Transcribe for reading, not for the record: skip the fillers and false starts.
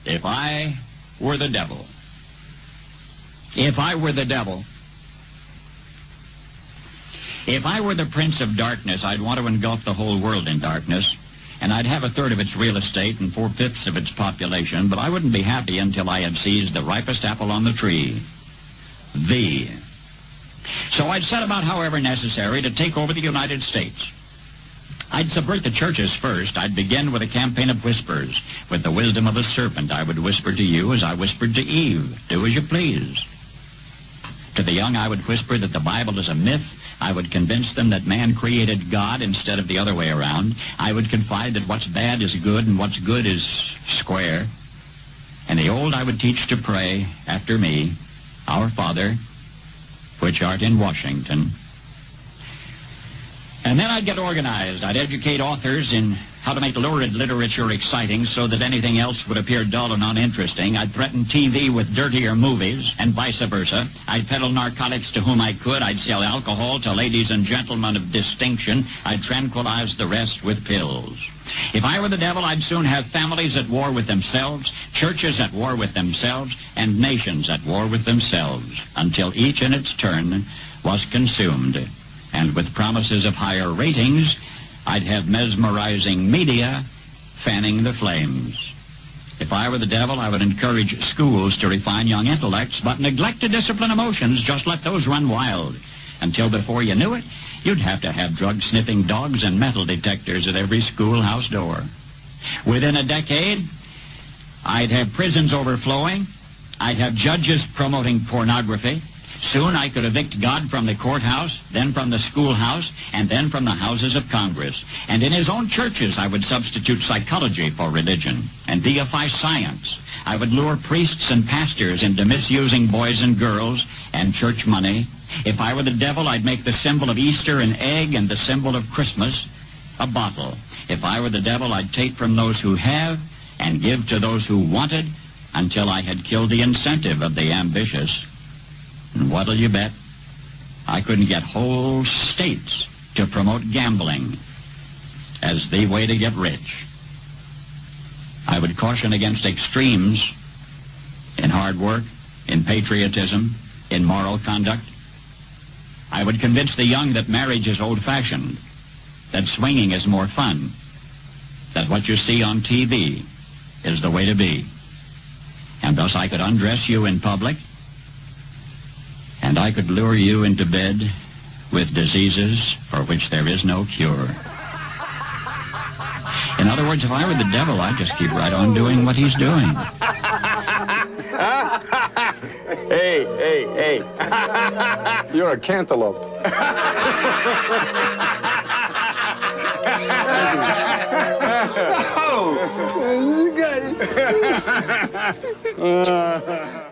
If I were the devil. If I were the devil. If I were the prince of darkness, I'd want to engulf the whole world in darkness, and I'd have a third of its real estate and 4/5 of its population, but I wouldn't be happy until I had seized the ripest apple on the tree. Thee. So I'd set about, however necessary, to take over the United States. I'd subvert the churches first. I'd begin with a campaign of whispers. With the wisdom of a serpent, I would whisper to you as I whispered to Eve, do as you please. To the young, I would whisper that the Bible is a myth. I would convince them that man created God instead of the other way around. I would confide that what's bad is good and what's good is square. And the old I would teach to pray after me, Our Father, which art in Washington. And then I'd get organized. I'd educate authors in how to make lurid literature exciting so that anything else would appear dull and uninteresting. I'd threaten TV with dirtier movies and vice versa. I'd peddle narcotics to whom I could. I'd sell alcohol to ladies and gentlemen of distinction. I'd tranquilize the rest with pills. If I were the devil, I'd soon have families at war with themselves, churches at war with themselves, and nations at war with themselves, until each in its turn was consumed. And with promises of higher ratings, I'd have mesmerizing media fanning the flames. If I were the devil, I would encourage schools to refine young intellects, but neglect to discipline emotions. Just let those run wild. Until before you knew it, you'd have to have drug-sniffing dogs and metal detectors at every schoolhouse door. Within a decade, I'd have prisons overflowing. I'd have judges promoting pornography. Soon I could evict God from the courthouse, then from the schoolhouse, and then from the houses of Congress. And in his own churches, I would substitute psychology for religion and deify science. I would lure priests and pastors into misusing boys and girls and church money. If I were the devil, I'd make the symbol of Easter an egg and the symbol of Christmas a bottle. If I were the devil, I'd take from those who have and give to those who wanted until I had killed the incentive of the ambitious. And what'll you bet? I couldn't get whole states to promote gambling as the way to get rich. I would caution against extremes in hard work, in patriotism, in moral conduct. I would convince the young that marriage is old-fashioned, that swinging is more fun, that what you see on TV is the way to be. And thus I could undress you in public, and I could lure you into bed with diseases for which there is no cure. In other words, if I were the devil, I'd just keep right on doing what he's doing. Hey. You're a cantaloupe. Oh!